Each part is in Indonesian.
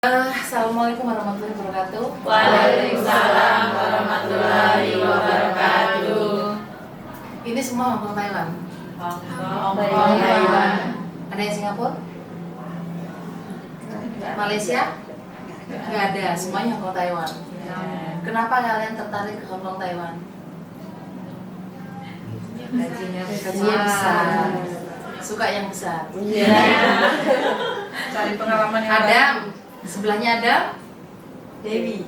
Assalamualaikum warahmatullahi wabarakatuh. Waalaikumsalam warahmatullahi wabarakatuh. Ini semua Hongkong Taiwan. Hongkong Taiwan. Ada yang Singapura? Malaysia? Nggak ada, semuanya Hongkong Taiwan. Kenapa kalian tertarik ke Hongkong Taiwan? Gajinya besar. Suka yang besar. Cari pengalaman yang Adam, sebelahnya Adam. Dewi,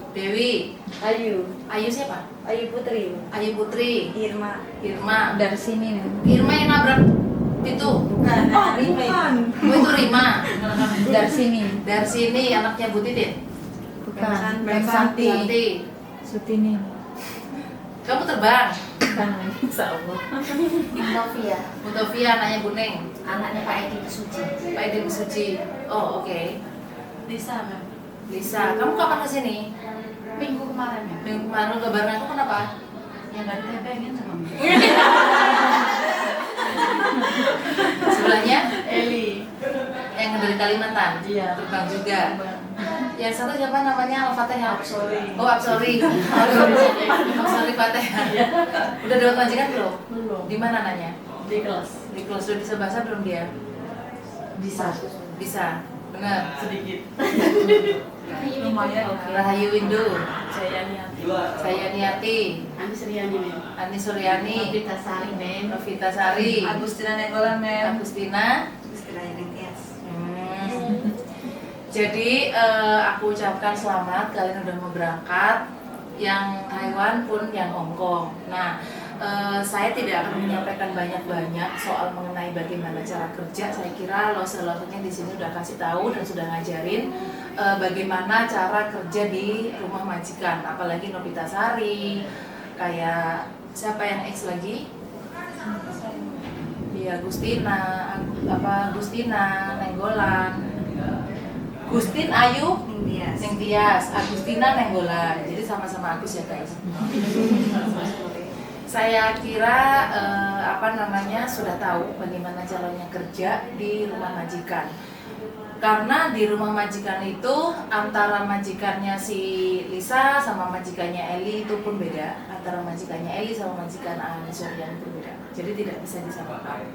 Ayu Ayu siapa? Ayu Putri, Ayu Putri. Irma. Dari sini nih. Irma yang nabrak itu. Bukan, Rima. Oh, itu Rima. Dari sini. Dari sini anaknya Bu Titin. Bukan. Mbak Santi. Santi. Sutini. Kamu terbang. Bukan. Insya Allah. Novia, Mutovia anaknya Bu Neng. anaknya Pak Edi Suci. Pak Edi Suci. Oh, oke. Lisa, Mem. Lisa, kamu kapan kesini? Minggu kemarin ya. Minggu kemarin ke bareng aku kenapa? Yang nggak ditebengin sama Mem. Sebelahnya Eli. yang dari Kalimantan. Iya. Terbang juga. Yang satu siapa namanya? Al-Fatihah. Absoli. Oh, Absoli. Absoli Fatihah. Udah dapat majikan belum? Belum. Di mana nanya? Di kelas. Di kelas udah bisa bahasa belum dia? Bisa. Bisa. Benar. Sedikit. Lumayan. Rahayu Windu. Saya Niati. Saya Niati. Ani Suryani, Mem. Ani Suryani. Novita Sari, Mem. Novita Sari. Agustina Nenggolan, Mem. Agustina. Jadi aku ucapkan selamat kalian udah mau berangkat, yang Taiwan pun yang Hongkong. Nah, saya tidak akan menyampaikan banyak-banyak soal mengenai bagaimana cara kerja. Saya kira loser-losernya di sini udah kasih tahu dan sudah ngajarin bagaimana cara kerja di rumah majikan. Apalagi Novita Sari, kayak siapa yang X lagi? Iya, Agustina, Nenggolan. Gustin, Ayu, Neng Tias, Agustina, Nenggolan. Jadi sama-sama Agus ya guys. Saya kira sudah tahu bagaimana caranya kerja di rumah majikan. Karena di rumah majikan itu antara majikannya si Lisa sama majikannya Eli itu pun beda. Antara majikannya Eli sama majikan Ani Suryani pun beda. Jadi tidak bisa disamakan.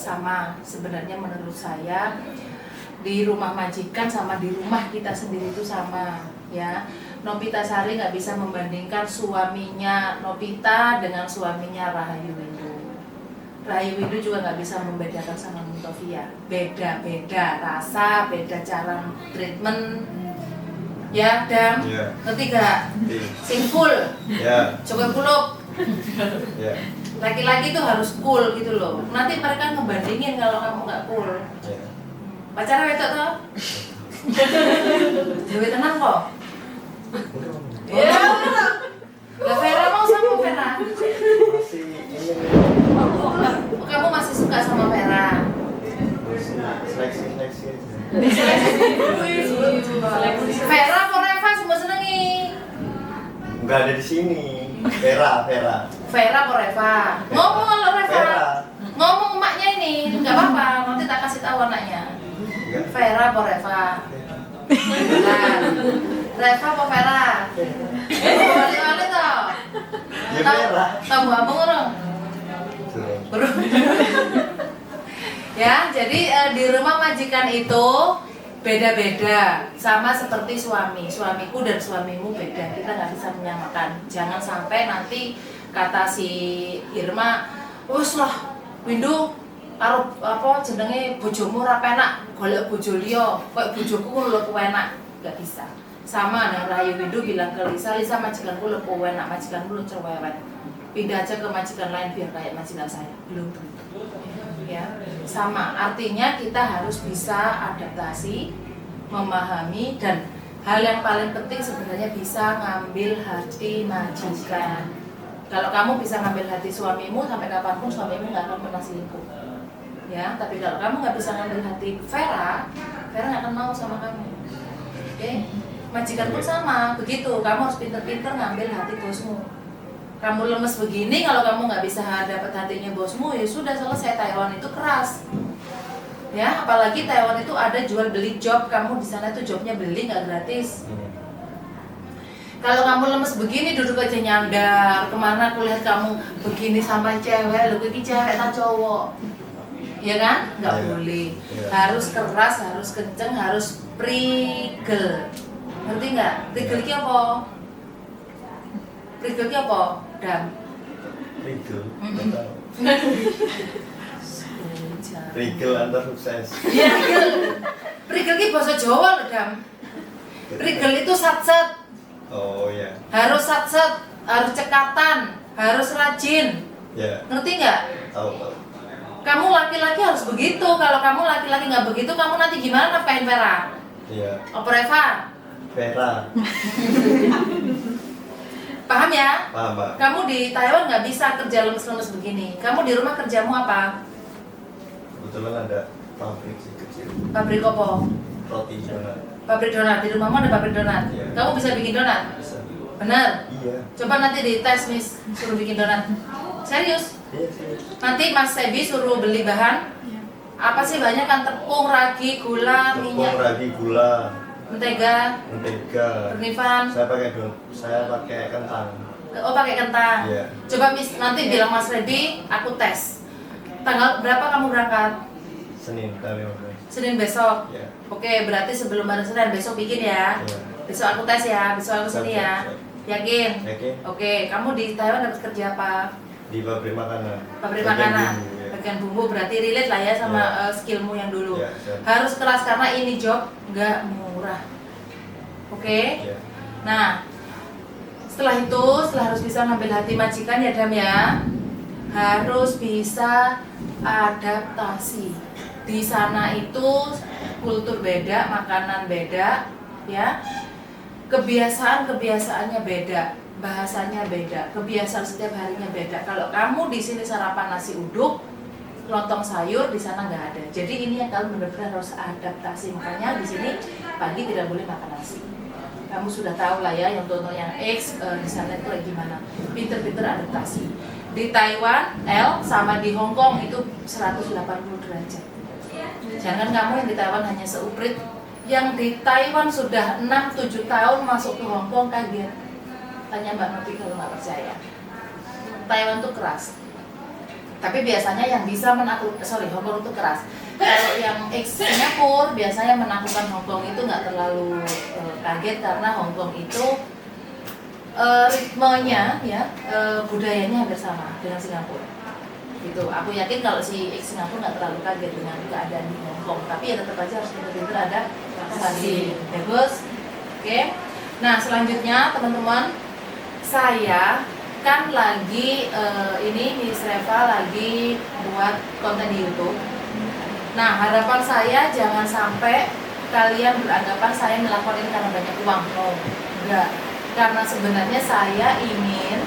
Sama sebenarnya menurut saya di rumah majikan sama di rumah kita sendiri itu sama, ya. Novita Sari nggak bisa membandingkan suaminya Novita dengan suaminya Rahayu Windu. Rahayu Windu juga nggak bisa membedakan sama Mutovia. Beda-beda rasa, beda cara treatment. Ya, Dam. Iya. Ngerti gak? Iya. Simpul. Ya, Coba kuluk. ya, Laki-laki tuh harus cool gitu loh. Nanti mereka ngebandingin kalau kamu nggak cool. ya. Pacaran wedok toh? Dewe tenang kok. Ya. Lah Vera mau sama Vera? Masih ini Kamu masih suka sama Vera? seleksi. Vera apa Reva semua senengi? Enggak ada di sini. Vera. Vera apa Reva? Ngomong kalau Reva. Vera. Ngomong emaknya ini, nggak apa-apa. Nanti tak kasih tahu anaknya. Enggak. Vera apa Reva? Nah, Reva apa Vera? Wali-wali toh. Ya Vera. Tahu apa ngurung? Burung. Ya, jadi di rumah majikan itu beda-beda, sama seperti suamiku dan suamimu beda. Kita nggak bisa menyamakan. Jangan sampai nanti kata si Irma, wes lah, Windu, karo apa jenenge bojomu ora penak, golek bojo liya, kok bojoku ngono lho enak. Nggak bisa. Sama dengan Rahayu Windu bilang ke Lisa majikanku lho enak, majikanku lho cerewet. Pindah aja ke majikan lain biar kayak majikan saya. Belum tentu. Ya, sama. Artinya kita harus bisa adaptasi, memahami, dan hal yang paling penting sebenarnya bisa ngambil hati majikan. Kalau kamu bisa ngambil hati suamimu, sampai kapanpun suamimu nggak akan pernah selingkuh. Ya, tapi kalau kamu nggak bisa ngambil hati Vera nggak akan mau sama kamu. Oke? Majikan pun sama, begitu. Kamu harus pinter-pinter ngambil hati bosmu. Kamu lemes begini, kalau kamu nggak bisa dapat hatinya bosmu, ya sudah selesai. Taiwan itu keras. Ya, apalagi Taiwan itu ada jual beli job, kamu di sana itu jobnya beli nggak gratis. Kalau kamu lemes begini duduk aja nyandar, kemana aku lihat kamu begini sama cewek, lu ini cewek tak cowok, ya kan? Nggak Iya. boleh. Iya. Harus keras, harus kenceng, harus prigel. Ngerti nggak? Prigel ki apa? Prigel ki apa? Dam. Rigel. Mm-mm. Nggak tahu. Rigel antar sukses. Iya, prigel. Prigel ki bahasa Jawa loh, Dam. Prigel itu satset. Oh ya. Harus satset, harus cekatan, harus rajin. Ya. Ngerti nggak? Tahu. Kamu laki-laki harus begitu. Kalau kamu laki-laki nggak begitu, kamu nanti gimana nafkahin Vera? Iya. Apa Reva? Vera. Paham ya? Paham, Pak? Kamu di Taiwan nggak bisa kerja lemes-lemes begini. Kamu di rumah kerjamu apa? Kebetulan ada pabrik sih kecil. Pabrik apa? Roti donat. Pabrik donat. Di rumahmu ada pabrik donat. Iya. Kamu bisa bikin donat? Bisa. Bener? Iya. Coba nanti dites, Miss. Suruh bikin donat. Serius? Iya sih. Nanti Mas Sebi suruh beli bahan. Apa sih banyak kan tepung, ragi, gula, Tepung, minyak, ragi, gula, mentega, mentega. bernifan. Saya pakai kentang. Oh pakai kentang. Iya. Coba Miss nanti bilang Mas Rebi, aku tes. Tanggal berapa kamu berangkat? Senin kami makan. Senin besok. Iya. Oke, berarti sebelum hari Senin besok bikin ya. Iya. Besok aku tes ya, besok aku sini ya. Siap. Yakin? Oke. Oke, kamu di Taiwan dapat kerja apa? Di pabrik makanan. Pabrik Bagian makanan. bumbu, ya. Bagian bumbu berarti relate lah ya sama Iya. skillmu yang dulu. Iya, siap. Harus keras karena ini job nggak murah. Oke? Iya. Nah, setelah itu, setelah harus bisa ngambil hati majikan ya Dam ya, harus bisa adaptasi. Di sana itu kultur beda, makanan beda, ya, kebiasaannya beda, bahasanya beda, kebiasaan setiap harinya beda. Kalau kamu di sini sarapan nasi uduk, lontong sayur, di sana nggak ada. Jadi ini yang kalian benar-benar harus adaptasi. Makanya di sini pagi tidak boleh makan nasi. Kamu sudah tahu lah ya yang Tono yang X di sana itu lagi gimana. Pinter-pinter adaptasi. Di Taiwan L sama di Hong Kong itu 180 derajat. Jangan kamu yang di Taiwan hanya seuprit, yang di Taiwan sudah 6-7 tahun masuk ke Hong Kong kaget. Tanya Mbak Novi kalau nggak percaya. Taiwan tuh keras. Tapi biasanya yang bisa Hong Kong itu keras. Kalau yang ex Singapura biasanya menaklukkan Hong Kong itu nggak terlalu kaget karena Hong Kong itu ritmenya ya budayanya hampir sama dengan Singapura. Gitu. Aku yakin kalau si ex Singapura nggak terlalu kaget dengan keadaan di Hong Kong. Tapi ya tetap aja harus benar-benar ada adaptasi. Bagus. Oke. Nah selanjutnya teman-teman, saya kan lagi ini Miss Reva lagi buat konten di YouTube. Nah harapan saya jangan sampai kalian beranggapan saya melakukan ini karena banyak uang. No, enggak. Karena sebenarnya saya ingin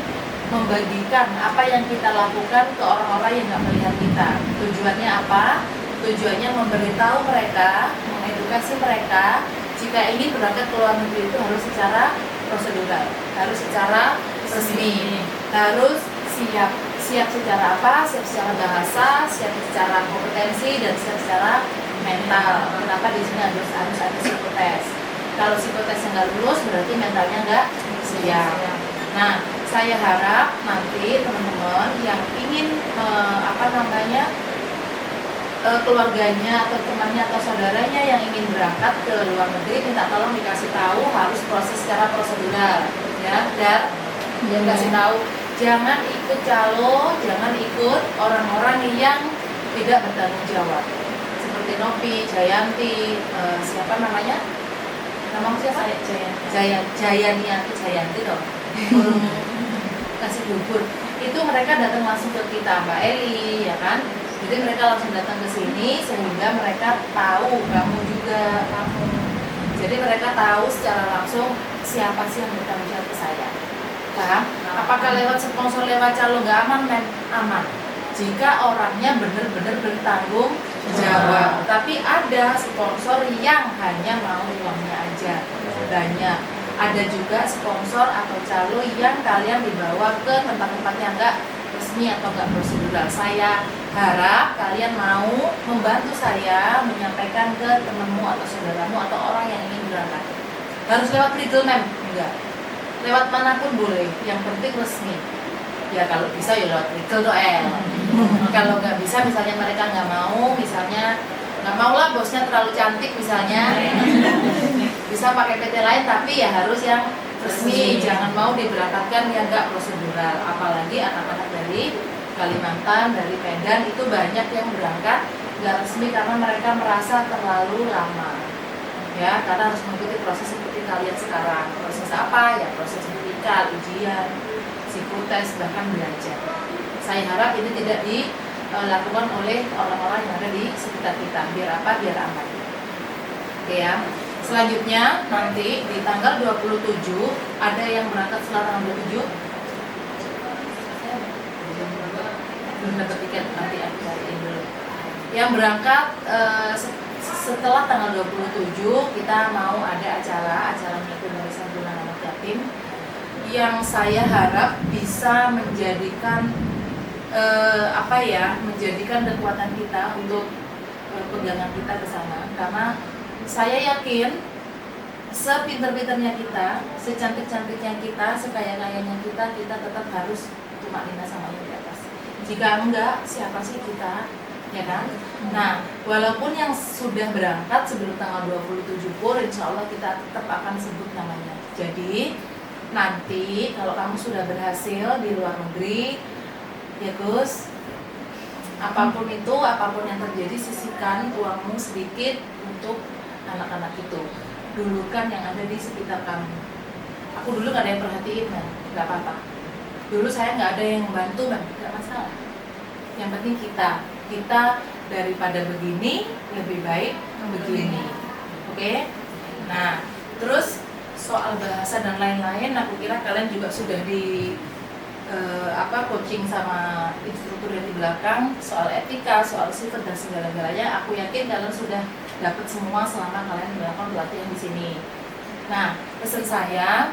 membagikan apa yang kita lakukan ke orang-orang yang nggak melihat kita. Tujuannya apa? Tujuannya memberitahu mereka, mengedukasi mereka jika ingin berangkat ke luar negeri itu harus secara prosedural, harus secara resmi, harus siap secara apa? Siap secara bahasa, siap secara kompetensi, dan siap secara mental. Kenapa di sini harus ada psikotes? Kalau psikotesnya nggak lulus berarti mentalnya nggak siap. Nah, saya harap nanti teman-teman yang ingin keluarganya atau temannya atau saudaranya yang ingin berangkat ke luar negeri minta tolong dikasih tahu harus proses secara prosedural ya, dan dikasih tahu jangan ikut calo, jangan ikut orang-orang yang tidak bertanggung jawab seperti Novi, Jayanti, siapa namanya? Namamu siapa? Jayanti dong. Kasih bubur. Itu mereka datang langsung ke kita, Mbak Eli, ya kan? Jadi mereka langsung datang ke sini sehingga mereka tahu kamu juga kamu. Jadi mereka tahu secara langsung siapa sih yang bertanggung jawab ke saya. Paham? Apakah lewat sponsor, lewat calo nggak aman? Men? Aman. Jika orangnya benar-benar bertanggung jawab. Tapi ada sponsor yang hanya mau uangnya aja. Banyak. Ada juga sponsor atau calo yang kalian dibawa ke tempat-tempat yang nggak resmi. resmi atau nggak prosedural. Saya harap kalian mau membantu saya menyampaikan ke temanmu atau saudaramu atau orang yang ingin berangkat. Harus lewat middleman? Enggak. Lewat manapun boleh, yang penting resmi. Ya kalau bisa ya lewat legal tuh Kalau nggak bisa, misalnya mereka nggak mau, misalnya nggak mau lah bosnya terlalu cantik misalnya, bisa pakai PT lain, tapi ya harus yang resmi. Jangan mau diberangkatkan yang nggak prosedural. Apalagi anak-anak dari Kalimantan, dari Medan itu banyak yang berangkat nggak resmi karena mereka merasa terlalu lama. Ya, karena harus mengikuti proses seperti kalian sekarang. Proses apa? Ya proses medical, ujian, psikotes, bahkan belajar. Saya harap ini tidak dilakukan oleh orang-orang yang ada di sekitar kita. Biar apa? Biar aman. Oke ya. Selanjutnya nanti di tanggal 27 ada yang berangkat setelah tanggal 27. Belum dapat tiket, nanti aku cariin dulu. Yang berangkat setelah tanggal 27 kita mau ada acara menyatu dari Santunan Anak Yatim yang saya harap bisa menjadikan menjadikan kekuatan kita untuk pegangan kita ke sana. Karena saya yakin sepinter-pinternya kita, secantik-cantiknya kita, sekaya-kayanya kita tetap harus tumaknina sama yang di atas. Jika enggak, siapa sih kita? Ya kan? Nah, walaupun yang sudah berangkat sebelum tanggal 27 pun insya Allah kita tetap akan sebut namanya. Jadi nanti kalau kamu sudah berhasil di luar negeri, ya Gus, apapun itu, apapun yang terjadi, sisihkan uangmu sedikit untuk anak-anak itu. Dulukan yang ada di sekitar kamu. Aku dulu gak ada yang perhatiin, kan? Gak apa-apa. Dulu saya gak ada yang membantu, kan? Gak masalah. Yang penting kita daripada begini lebih baik begini. Oke? Nah, terus soal bahasa dan lain-lain, aku kira kalian juga sudah di coaching sama instruktur yang di belakang soal etika, soal sifat dan segala-galanya. Aku yakin kalian sudah dapat semua selama kalian melakukan pelatihan di sini. Nah, pesan saya,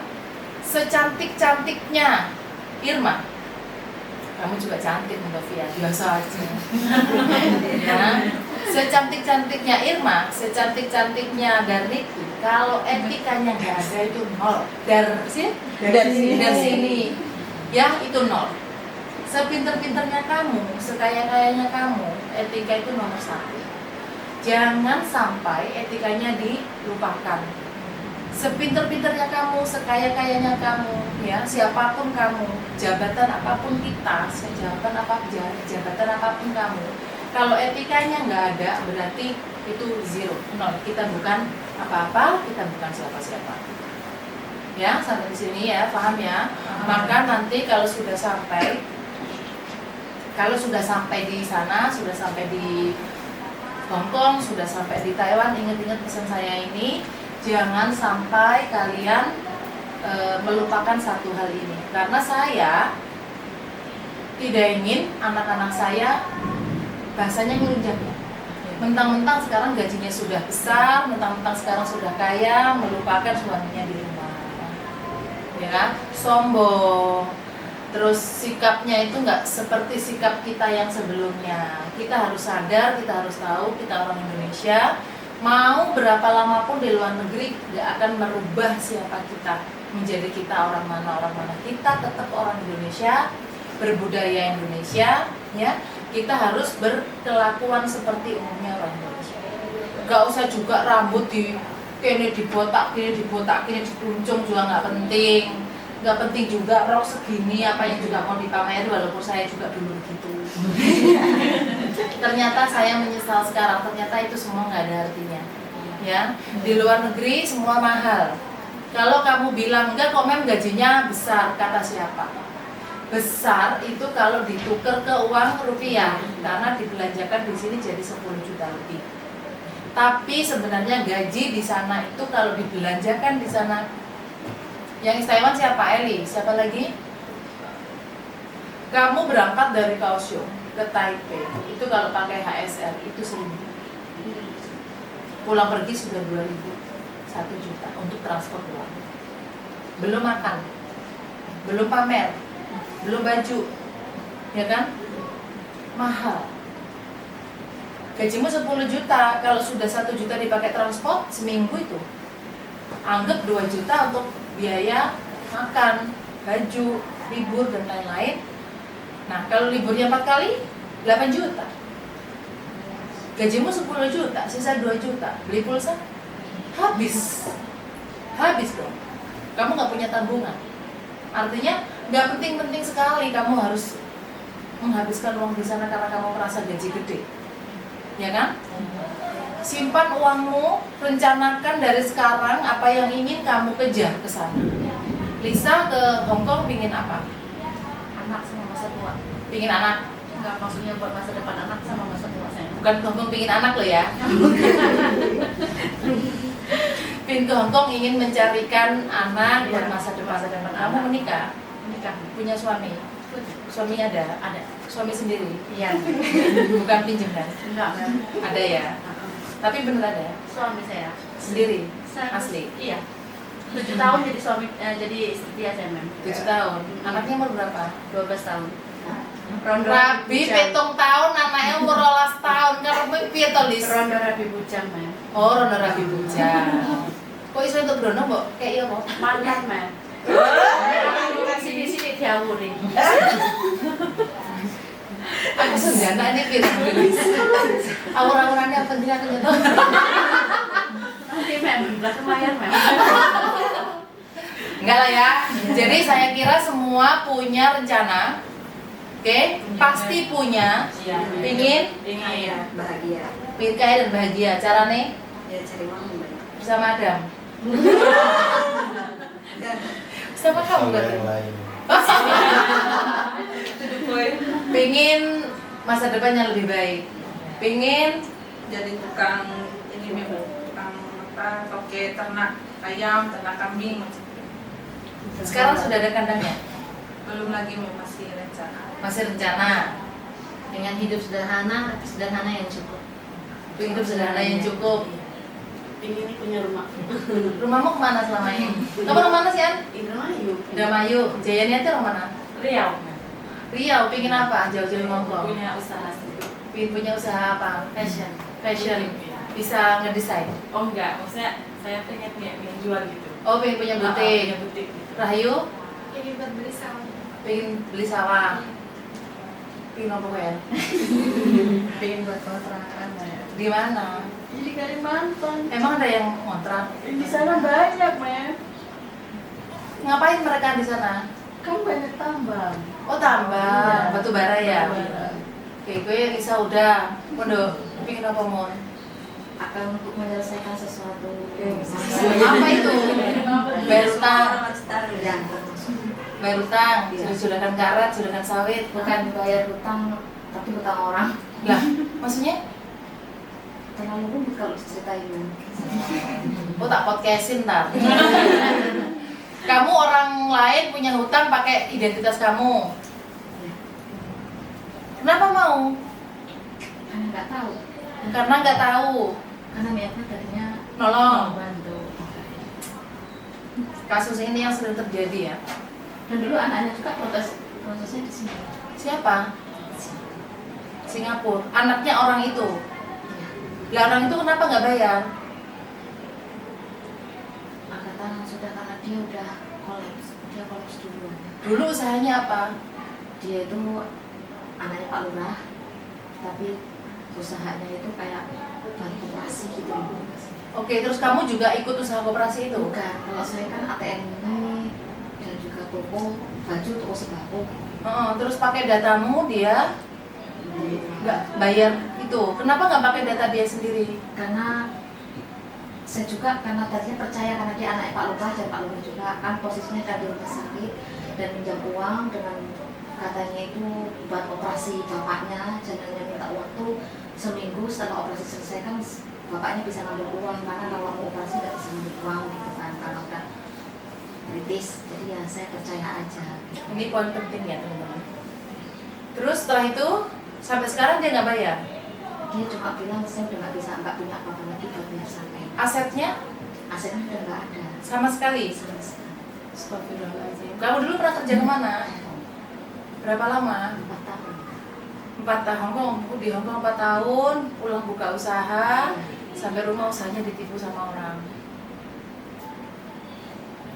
secantik-cantiknya Irma, kamu juga cantik Novia, biasa aja. Nah, secantik-cantiknya Irma, secantik-cantiknya Darniti, kalau etikanya nggak ada itu nol. Dari sini, ya itu nol. Sepinter-pinternya kamu, sekaya-kayanya kamu, etika itu nomor 1. Jangan sampai etikanya dilupakan. Sepinter-pinternya kamu, sekaya-kayanya kamu, ya siapapun kamu, jabatan apapun kita, jabatan apapun kamu, kalau etikanya nggak ada, berarti itu zero, nol. Kita bukan apa-apa, kita bukan siapa-siapa. Ya, sampai di sini ya, paham ya? Maka nanti kalau sudah sampai di sana, sudah sampai di Hong Kong, sudah sampai di Taiwan, ingat-ingat pesan saya ini, jangan sampai kalian melupakan satu hal ini. Karena saya tidak ingin anak-anak saya bahasanya ngelunjak. Mentang-mentang sekarang gajinya sudah besar, mentang-mentang sekarang sudah kaya, melupakan suaminya di rumah. Ya, sombong. Terus sikapnya itu nggak seperti sikap kita yang sebelumnya. Kita harus sadar, kita harus tahu, kita orang Indonesia. Mau berapa lama pun di luar negeri nggak akan merubah siapa kita. Menjadi kita orang mana. Kita tetap orang Indonesia, berbudaya Indonesia, ya. Kita harus berkelakuan seperti umumnya orang Indonesia. Nggak usah juga rambut dibotak, dikuncung juga nggak penting. Nggak penting juga rok segini apa yang juga mau dipamer, walaupun saya juga dulu gitu. Ternyata saya menyesal sekarang, ternyata itu semua nggak ada artinya. Ya, di luar negeri semua mahal. Kalau kamu bilang enggak kok mem gajinya besar, kata siapa? Besar itu kalau ditukar ke uang rupiah, karena dibelanjakan di sini jadi 10 juta lebih. Tapi sebenarnya gaji di sana itu kalau dibelanjakan di sana, yang Taiwan siapa? Eli, siapa lagi? Kamu berangkat dari Kaohsiung ke Taipei, itu kalau pakai HSL itu 1.000. Pulang pergi sudah 2.000, 1 juta untuk transport pulang. Belum makan, belum pamer, belum baju, ya kan? Mahal. Gajimu 10 juta, kalau sudah 1 juta dipakai transport seminggu itu, anggap 2 juta untuk biaya makan, baju, libur dan lain-lain. Nah, kalau liburnya 4 kali, 8 juta. Gajimu 10 juta, sisa 2 juta, beli pulsa, habis dong. Kamu nggak punya tabungan. Artinya nggak penting-penting sekali kamu harus menghabiskan uang di sana karena kamu merasa gaji gede. Ya kan? Simpan uangmu, rencanakan dari sekarang apa yang ingin kamu kejar ke sana. Lisa ke Hongkong pingin apa? Anak sama masa tua. Pingin anak. Enggak, maksudnya buat masa depan anak sama masa tua saya. Bukan ke Hongkong pingin anak loh ya. Pingin ke Hongkong ingin mencarikan anak buat masa depan. Kamu menikah? Menikah. Punya suami? Suami ada? Ada. Suami sendiri? Iya. Bukan pinjam kan? Enggak, Mem. Ada ya? Tapi bener ada? Suami saya. Sendiri? Saya Asli? Iya. 7 tahun jadi suami, jadi istri dia saya, Mem. 7 tahun? Anaknya umur berapa? 12 tahun. Rabi, petung tahun, anaknya umur 12 tahun. Karena piye to, Lis? Rondo Rabi Bujang, Mem. Oh, Rono Rabi Bujang. Kok iso untuk Brono, Mbok? Kayak iya, Mbok? Mantan, Mem. Sini-sini diawuri. Aku senjata ini piye to, Lis? Awur-awurannya apa penting aku nyetok? Nanti, Mem, belakang layar, Mem. Enggak lah ya. Jadi saya kira semua punya rencana. Oke, pasti punya. Pingin Bahagia. pingin kaya dan bahagia. Caranya Ya cari uang yang banyak. bersama Adam. Sama kamu Sama kan? yang lain. Pingin masa depan yang lebih baik. Pingin jadi tukang ini memang tukang apa toke ternak ayam ternak kambing sekarang sudah ada kandangnya. belum lagi masih rencana Masih rencana. Dengan hidup sederhana, tapi sederhana yang cukup. Hidup sederhana yang cukup. Ingin punya rumah. Rumahmu kemana selama ini? Kamu rumah mana sih, An? Indramayu. Indramayu. Jayanya itu rumah mana? Riau. Riau. Pingin apa? Jauh-jauh Hongkong. Punya usaha sendiri. Pingin punya usaha apa? Fashion. Fashion. Bisa ngedesain. Oh enggak, maksudnya saya pengen pengen jual gitu. Oh, pengen punya butik. Punya butik. Rahayu? Ini buat beli sawah. Pengen beli sawah. Pengen apa ya? Pengen buat kontrakan ya. Di mana? Di Kalimantan. Emang ada yang ngontrak? Di sana banyak, Mem. Ngapain mereka di sana? Kan banyak tambang. Oh, tambang, Iya. batu bara ya. Batu bara. Oke, gue Lisa udah. Waduh, pengen apa Mon? Akan untuk menyelesaikan sesuatu. Apa itu? Bayar utang, Ya, bayar utang, sudah-sudahkan karet, sudahkan sawit, bukan bayar hutang, tapi hutang orang. Lah, maksudnya? Terlalu rumit kalau diceritain. Oh, tak podcastin ntar. Kamu orang lain punya hutang pakai identitas kamu. Kenapa mau? Karena nggak tahu. Karena nggak tahu. Karena niatnya tadinya Nolong. bantu. Kasus ini yang sering terjadi ya. Dan dulu anaknya juga prosesnya di sini. Siapa? Singapura. Anaknya orang itu. Lah orang itu kenapa nggak bayar? Angkatan sudah karena dia udah kolaps duluan. Dulu usahanya apa? Dia itu anaknya Pak Lurah, tapi usahanya itu kayak bank koperasi gitu. Oke, terus kamu juga ikut usaha koperasi itu? Bukan, kalau saya kan ATM ini dan juga toko baju, toko sembako. Terus pakai datamu dia nggak bayar itu. Kenapa nggak pakai data dia sendiri? Karena saya juga karena tadinya percaya karena dia anak Pak Lurah dan Pak Lurah juga kan posisinya kan di rumah sakit dan pinjam uang dengan katanya itu buat operasi bapaknya, jangan minta waktu seminggu setelah operasi selesai kan bapaknya bisa ngambil uang karena kalau mau operasi nggak bisa ngambil uang gitu kan karena udah kritis. Jadi ya saya percaya aja. Gitu. Ini poin penting ya teman-teman. Terus setelah itu sampai sekarang dia nggak bayar. Dia cuma bilang saya udah nggak punya apa-apa lagi buat biar sampai. Asetnya Asetnya udah nggak ada sama sekali. sama sekali. Astagfirullahaladzim. Kamu dulu pernah kerja kemana? Berapa lama? 4 tahun. 4 tahun, di Hongkong 4 tahun, pulang buka usaha, sampai rumah usahanya ditipu sama orang.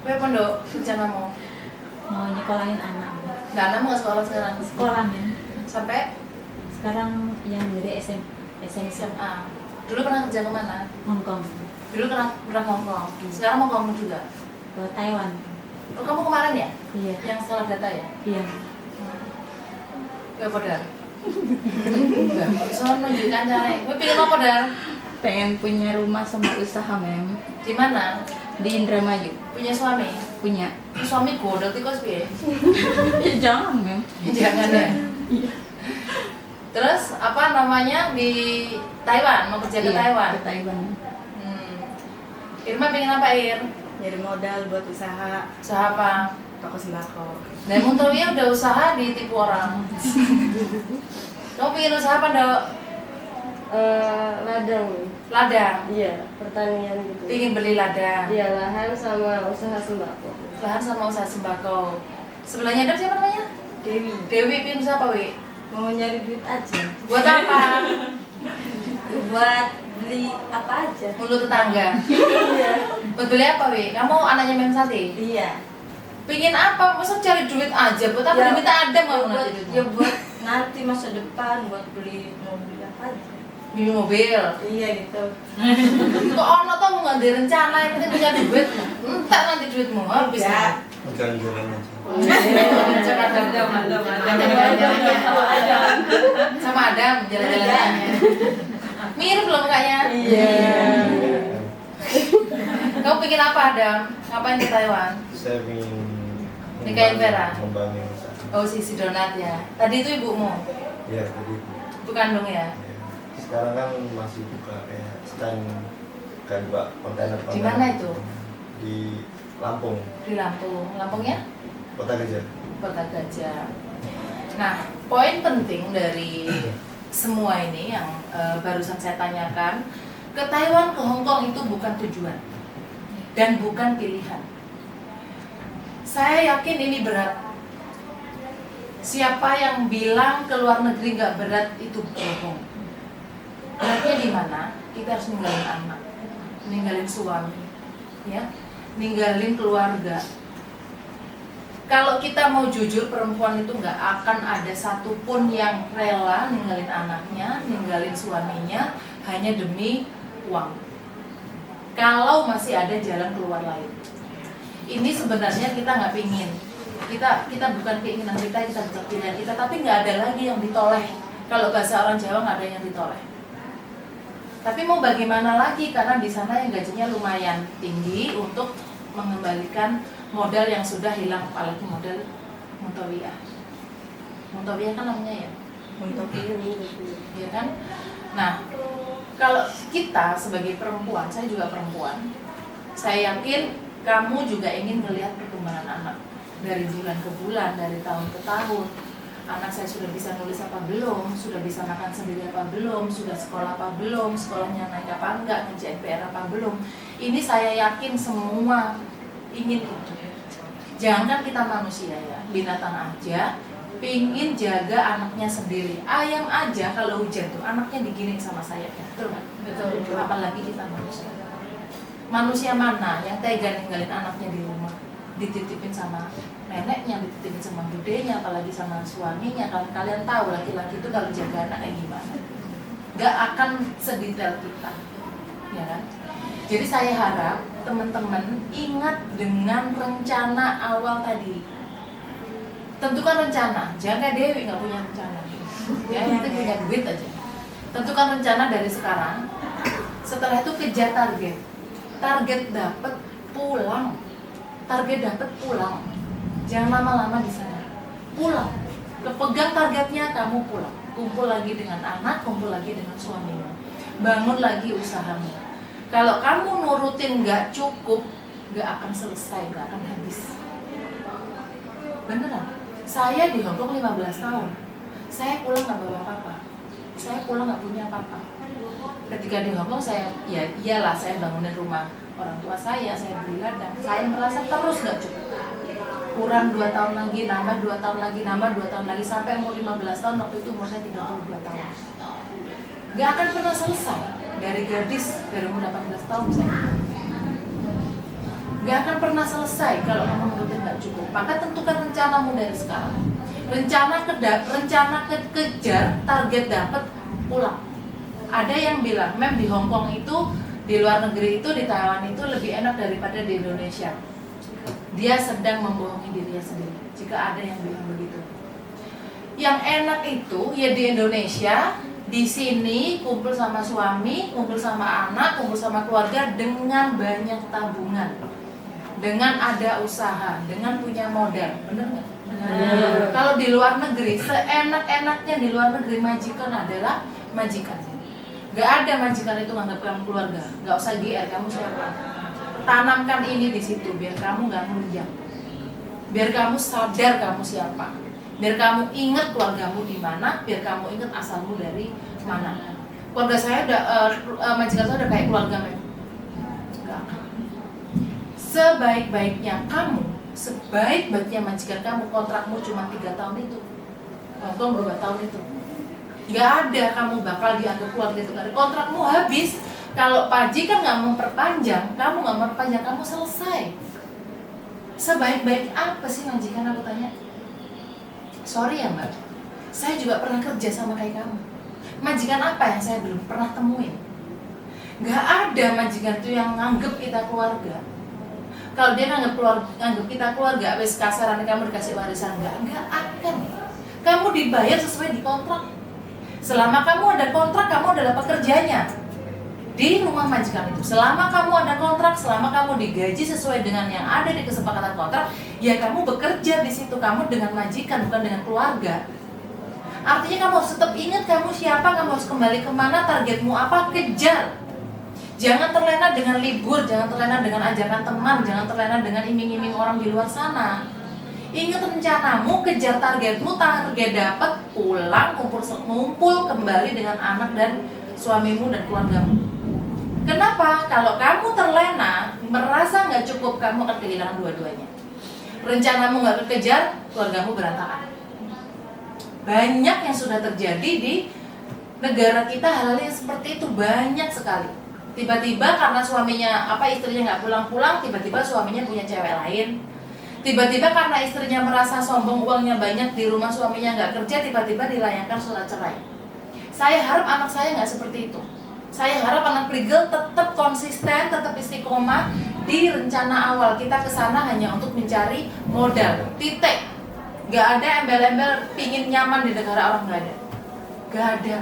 Kowe apa nduk rencanamu? Mau nyekolahin anak. Nggak, anak mau sekolah sekarang? Sekolah nih. Sampai Sekarang yang dari SMA SMA. Dulu pernah kerja kemana? Hongkong Dulu pernah Hongkong. Sekarang mau kamu juga? ke Taiwan. Oh, kamu kemarin ya? Iya. Yang sekolah data ya? Iya. Ya apa Dar? So nunjukkan cara. Kowe pilih apa Dar? Pengen punya rumah sama usaha, Mem. Di mana? Di Indramayu. Punya suami? Punya. Suami godok di kos piye? Ya jangan, Mem. Jangan ya. Terus apa namanya di Taiwan? Mau kerja ke Iya, Taiwan? Ke Taiwan. Irma pengen apa Ir? Nyari modal buat usaha Usaha apa? toko sembako. Nah, Muntawiyah udah usaha ditipu orang. Kamu pengen usaha apa Dok? Ladang, Ladang. iya, pertanian gitu. Pengen beli ladang. Iya, lahan sama usaha sembako. Lahan sama usaha sembako. Sebelahnya Dok siapa namanya? Dewi, Dewi pengen usaha apa Wi? mau nyari duit aja. Buat apa? Buat beli apa aja. Mulut tetangga. Iya. Buat beli apa Wi? Kamu anaknya Mem Sati? Iya. Pengen apa? Masa cari duit aja? Buat apa? Ya, Duit ada mau buat, nanti duitmu? ya buat nanti masa depan buat beli mobil apa aja. Beli mobil. Iya gitu. Kok ono tuh mau nggak rencana yang penting punya duit. Entar nanti duitmu habis. Ya. Jalan-jalan aja. Sama Adam jalan-jalannya. Mirip loh mukanya. Iya. Kamu pikir apa Adam? Ngapain di Taiwan? Saya ingin Nikahin Vera? Membangun usaha. Oh si donat ya. Tadi itu ibumu, Iya, tadi itu. ibu kandung ya. Ya. Sekarang kan masih buka kayak stand kayak buka kontainer. Di mana itu? Di Lampung, Di Lampung. Lampungnya? Kota Gajah. Kota Gajah. Nah, poin penting dari semua ini yang barusan saya tanyakan, ke Taiwan, ke Hong Kong itu bukan tujuan dan bukan pilihan. Saya yakin ini berat. Siapa yang bilang ke luar negeri nggak berat itu bohong. Beratnya di mana? Kita harus ninggalin anak, ninggalin suami, ya, ninggalin keluarga. Kalau kita mau jujur, perempuan itu nggak akan ada satupun yang rela ninggalin anaknya, ninggalin suaminya hanya demi uang. Kalau masih ada jalan keluar lain, ini sebenarnya kita nggak pingin. Kita bukan keinginan kita bukan pilihan kita, tapi nggak ada lagi yang ditoleh. Kalau bahasa orang Jawa nggak ada yang ditoleh. Tapi mau bagaimana lagi, karena di sana yang gajinya lumayan tinggi untuk mengembalikan modal yang sudah hilang, apalagi modal Muntawiyah. Muntawiyah kan namanya ya, ya kan? Nah, kalau kita sebagai perempuan, saya juga perempuan, saya yakin kamu juga ingin melihat perkembangan anak dari bulan ke bulan, dari tahun ke tahun. Anak saya sudah bisa nulis apa belum, sudah bisa makan sendiri apa belum, sudah sekolah apa belum, sekolahnya naik apa enggak, ngerjain PR apa belum. Ini saya yakin semua ingin itu. Jangan kita manusia ya, binatang aja pingin jaga anaknya sendiri. Ayam aja kalau hujan tuh anaknya diginiin sama sayapnya, betul nggak? Betul. Apalagi kita manusia. Manusia mana yang tega ninggalin anaknya di rumah, dititipin sama neneknya, dititipin sama budenya, apalagi sama suaminya. Kalau kalian tahu laki-laki itu kalau jaga anak kayak gimana, nggak akan sedetail kita, ya kan? Jadi saya harap teman-teman ingat dengan rencana awal tadi. Tentukan rencana, jangan kayak Dewi nggak punya rencana. Ya, yang penting punya duit aja. Tentukan rencana dari sekarang. Setelah itu kejar target. Target dapat pulang. Target dapat pulang. Jangan lama-lama di sana. Pulang. Kepegang targetnya, kamu pulang. Kumpul lagi dengan anak, kumpul lagi dengan suamimu. Bangun lagi usahamu. Kalau kamu nurutin nggak cukup, nggak akan selesai, nggak akan habis. Beneran. Saya di Hongkong 15 tahun. Saya pulang nggak bawa apa-apa. Saya pulang nggak punya apa-apa. Ketika di Hongkong saya, ya iyalah saya bangunin rumah orang tua saya beli ladang. Saya merasa terus nggak cukup. kurang 2 tahun lagi, nambah 2 tahun lagi, nambah 2 tahun lagi, sampai umur 15 tahun, waktu itu umur saya 32 tahun. Gak akan pernah selesai. Dari gadis, dari umur 18 tahun saya. Gak akan pernah selesai kalau kamu nurutin gak cukup. Maka tentukan rencanamu dari sekarang. Rencana kejar, target dapat, pulang. Ada yang bilang, di Hong Kong itu, di luar negeri itu, di Taiwan itu lebih enak daripada di Indonesia. Dia sedang membohongi dirinya sendiri. Jika ada yang bilang begitu. Yang enak itu ya di Indonesia, di sini kumpul sama suami, kumpul sama anak, kumpul sama keluarga dengan banyak tabungan, dengan ada usaha, dengan punya modal, bener nggak? Kalau di luar negeri, seenak-enaknya di luar negeri majikan adalah majikan. Gak ada majikan itu nganggap kamu keluarga, gak usah GR kamu siapa. Tanamkan ini di situ biar kamu gak menunjang, biar kamu sadar kamu siapa, biar kamu ingat keluargamu di mana, biar kamu ingat asalmu dari mana. Keluarga saya majikan saya udah kayak keluarga memang. Sebaik-baiknya kamu, sebaik-baiknya majikan kamu, kontrakmu cuma 3 tahun itu, atau berapa tahun itu. Gak ada kamu bakal dianggap keluarga itu. Kontrakmu habis, kalau majikan nggak memperpanjang, kamu nggak memperpanjang, kamu selesai. Sebaik-baik apa sih majikan, aku tanya? Sorry ya mbak, saya juga pernah kerja sama kayak kamu. Majikan apa yang saya belum pernah temuin? Gak ada majikan itu yang nganggep kita keluarga. Kalau dia nganggep kita keluarga, wes kasaran kamu dikasih warisan, nggak akan. Kamu dibayar sesuai di kontrak. Selama kamu ada kontrak, kamu adalah pekerjanya di rumah majikan itu. Selama kamu ada kontrak, selama kamu digaji sesuai dengan yang ada di kesepakatan kontrak, ya kamu bekerja di situ. Kamu dengan majikan, bukan dengan keluarga. Artinya kamu harus tetap ingat kamu siapa, kamu harus kembali kemana, targetmu apa, kejar. Jangan terlena dengan libur, jangan terlena dengan ajakan teman, jangan terlena dengan iming-iming orang di luar sana. Ingat rencanamu, kejar targetmu, target dapat, pulang, kumpul kembali dengan anak dan suamimu dan keluargamu. Kenapa? Kalau kamu terlena, merasa nggak cukup, kamu akan kehilangan dua-duanya. Rencanamu nggak kekejar, keluargamu berantakan. Banyak yang sudah terjadi di negara kita, hal-hal yang seperti itu banyak sekali. Tiba-tiba karena suaminya, istrinya nggak pulang-pulang, tiba-tiba suaminya punya cewek lain. Tiba-tiba karena istrinya merasa sombong, uangnya banyak, di rumah suaminya nggak kerja, tiba-tiba dilayangkan surat cerai. Saya harap anak saya nggak seperti itu. Saya harap anak legal tetap konsisten, tetap istiqomah di rencana awal. Kita kesana hanya untuk mencari modal, titik. Nggak ada embel-embel pingin nyaman di negara orang, nggak ada. Nggak ada.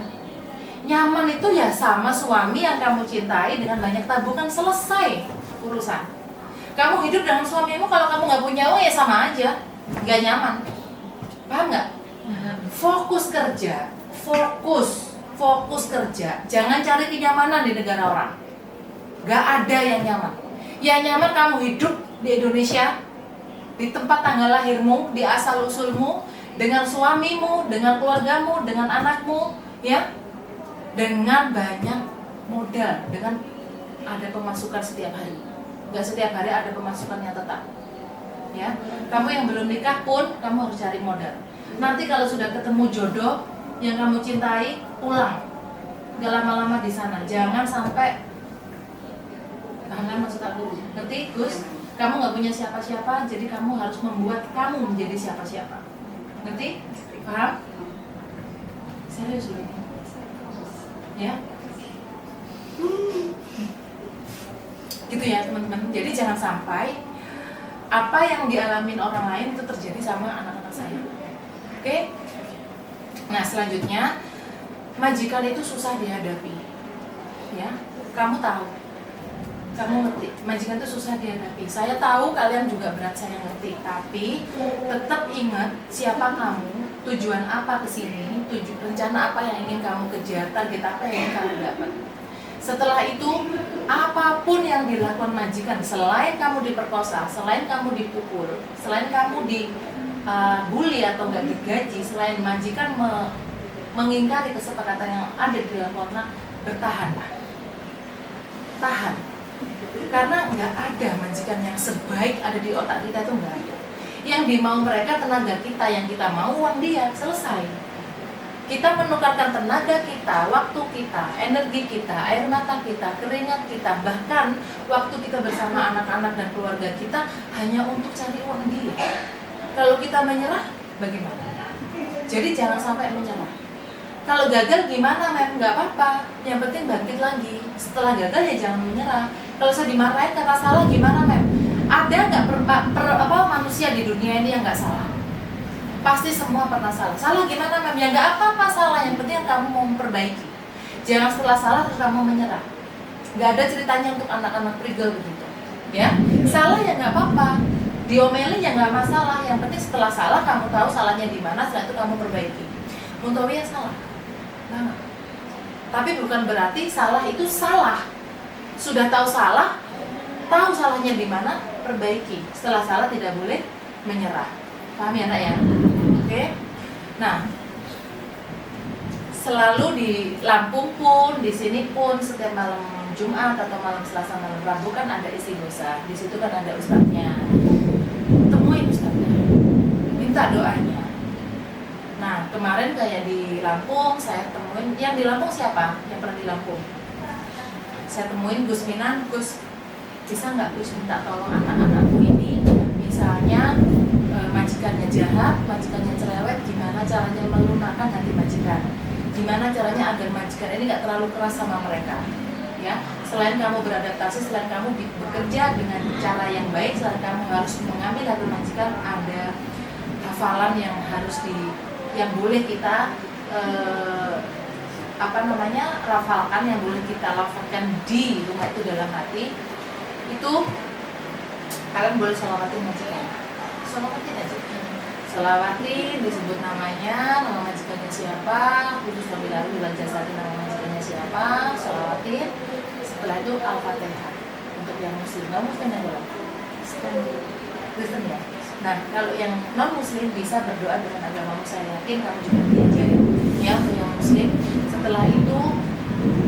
Nyaman itu ya sama suami yang kamu cintai dengan banyak tabungan, selesai urusan. Kamu hidup dengan suamimu, kalau kamu nggak punya uang ya sama aja, nggak nyaman. Paham nggak? Fokus kerja, fokus kerja. Jangan cari kenyamanan di negara orang. Nggak ada yang nyaman. Yang nyaman kamu hidup di Indonesia, di tempat tanggal lahirmu, di asal usulmu, dengan suamimu, dengan keluargamu, dengan anakmu, ya, dengan banyak modal, dengan ada pemasukan setiap hari. Nggak setiap hari ada pemasukan yang tetap, ya. Kamu yang belum nikah pun kamu harus cari modal. Nanti kalau sudah ketemu jodoh yang kamu cintai, pulang, nggak lama-lama di sana. Jangan sampai, maksud aku, ngerti Gus? Kamu nggak punya siapa-siapa, jadi kamu harus membuat kamu menjadi siapa-siapa. Ngerti? Paham? Serius loh, ya. Gitu ya teman-teman. Jadi jangan sampai apa yang dialamin orang lain itu terjadi sama anak-anak saya. Oke? Nah selanjutnya, majikan itu susah dihadapi. Ya, kamu tahu, kamu ngerti, majikan itu susah dihadapi. Saya tahu kalian juga berat, saya ngerti. Tapi tetap ingat siapa kamu, tujuan apa kesini, rencana apa yang ingin kamu kejar, target apa yang ingin kamu dapat. Setelah itu, apapun yang dilakukan majikan, selain kamu diperkosa, selain kamu dipukul, selain kamu dibully atau nggak digaji, selain majikan mengingkari kesepakatan yang ada di dalam kontrak, bertahanlah. Tahan. Karena nggak ada majikan yang sebaik ada di otak kita, itu nggak ada. Yang dimau mereka tenaga kita, yang kita mau uang dia, selesai. Kita menukarkan tenaga kita, waktu kita, energi kita, air mata kita, keringat kita, bahkan waktu kita bersama anak-anak dan keluarga kita hanya untuk cari uang dia. Kalau kita menyerah, bagaimana? Jadi jangan sampai menyerah. Kalau gagal gimana, Mem? Nggak apa-apa. Yang penting bangkit lagi. Setelah gagal ya jangan menyerah. Kalau saya dimarahin karena salah gimana, Mem? Ada nggak manusia di dunia ini yang nggak salah? Pasti semua pernah salah. Salah gimana, Mem? Ya nggak apa-apa salah. Yang penting kamu mau memperbaiki. Jangan setelah salah terus kamu menyerah. Nggak ada ceritanya untuk anak-anak prigel begitu. Ya, salah ya nggak apa-apa. Diomelin ya nggak masalah. Yang penting setelah salah kamu tahu salahnya di mana. Setelah itu kamu perbaiki. Muntawi ya salah. Nah, tapi bukan berarti salah itu salah. Sudah tahu salah, tahu salahnya di mana, perbaiki. Setelah salah tidak boleh menyerah. Paham ya, Nak ya? Oke. Nah, selalu di Lampung pun, di sini pun setiap malam Jumat atau malam Selasa, malam Rabu kan ada istighosa. Di situ kan ada ustadznya. Temuin ustadznya, minta doanya. Nah, kemarin kayak di Lampung, saya temuin, yang di Lampung siapa? Yang pernah di Lampung? Saya temuin Gus Minan, Gus, bisa nggak Gus minta tolong anak-anakku ini, misalnya majikannya jahat, majikannya cerewet, gimana caranya melunakkan hati majikan? Gimana caranya agar majikan ini nggak terlalu keras sama mereka? Ya, selain kamu beradaptasi, selain kamu bekerja dengan cara yang baik, selain kamu harus mengambil hati majikan, ada hafalan yang harus yang boleh kita rafalkan, yang boleh kita lafalkan di rumah itu dalam hati. Itu kalian boleh sholawatin majikan, sholawatin aja, sholawatin, disebut namanya, nama majikannya siapa, khusus wabillahi wal jasadi, nama majikannya siapa, sholawatin. Setelah itu al-fatihah untuk yang muslim, nggak muslim yang dalam Kristen ya. Nah, kalau yang non-muslim bisa berdoa dengan agamamu, saya yakin kamu juga diajarin. Ya, untuk yang muslim, setelah itu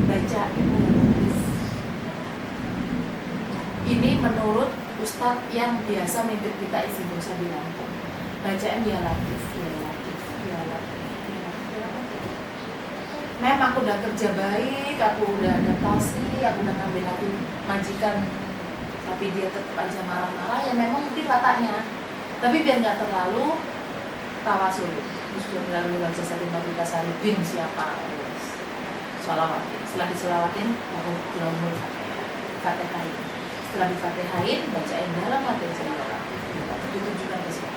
baca ini menurut ustadz yang biasa mimpin kita istighosa di Lampung. Bacaan dia latif. Mem, aku udah kerja baik, aku udah adaptasi, aku udah ngambil hati majikan, tapi dia tetap aja marah-marah, ya memang mungkin wataknya. Tapi biar nggak terlalu tawasul, justru melalui wajah saling kita salibin siapa, sholawatin. Setelah disolawatin, lalu dilomul fatihain. Setelah difatihain, bacain dalam hati saya, ditujukan ke siapa.